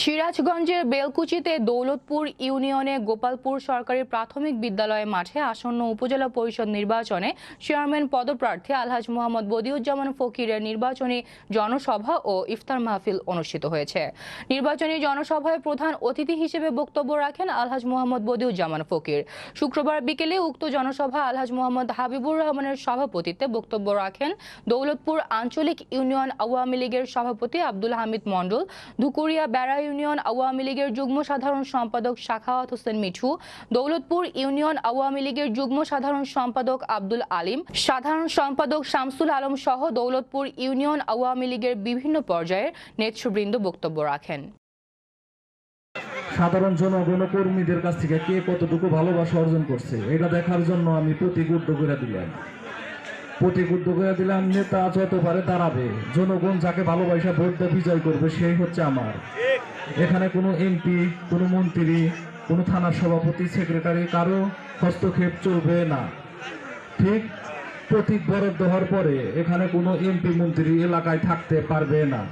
সিরাজগঞ্জের বেলকুচিতে দৌলতপুর ইউনিয়নে গোপালপুর সরকারি প্রাথমিক বিদ্যালয় মাঠে আসন্ন উপজেলা পরিষদ নির্বাচনে চেয়ারম্যান পদপ্রার্থী আলহাজ মোহাম্মদ বদিউজ্জামান ফকিরের নির্বাচনী জনসভা ও ইফতার মাহফিল অনুষ্ঠিত হয়েছে। নির্বাচনী জনসভায় প্রধান অতিথি হিসেবে বক্তব্য রাখেন আলহাজ মোহাম্মদ বদিউজ্জামান ফকির। শুক্রবার বিকেলে উক্ত জনসভা আলহাজ মোহাম্মদ হাবিবুর রহমানের সভাপতিত্বে বক্তব্য রাখেন দৌলতপুর আঞ্চলিক ইউনিয়ন আওয়ামী লীগের সভাপতি আব্দুল হামিদ মণ্ডল, ধুকুরিয়া বেড়া ইউনিয়ন আওয়ামী লীগের যুগ্ম সাধারণ সম্পাদক সাখাওয়াত হোসেন মিঠু, দৌলতপুর ইউনিয়ন আওয়ামী লীগের যুগ্ম সাধারণ সম্পাদক আব্দুল আলিম, সাধারণ সম্পাদক শামসুল আলম সহ দৌলতপুর ইউনিয়ন আওয়ামী লীগের বিভিন্ন পর্যায়ের নেতৃবৃন্দ বক্তব্য রাখেন। সাধারণ জনগণ কর্মীদের কাছ থেকে কে কতটুকু ভালোবাসা অর্জন করছে এটা দেখার জন্য আমি প্রতীক উদ্যোগ করে দিলাম। নেতা যত পারে দাঁড়াবে, জনগণ যাকে ভালোবাসা ভোট দিয়ে বিজয় করবে সেই হচ্ছে আমার। এখানে কোনো এমপি, কোনো মন্ত্রী, কোনো থানার সভাপতি, সেক্রেটারি কারো হস্তক্ষেপ চলবে না। ঠিক প্রতীক বরাদ্দ হওয়ার পরে এখানে কোনো এমপি মন্ত্রী এলাকায় থাকতে পারবে না।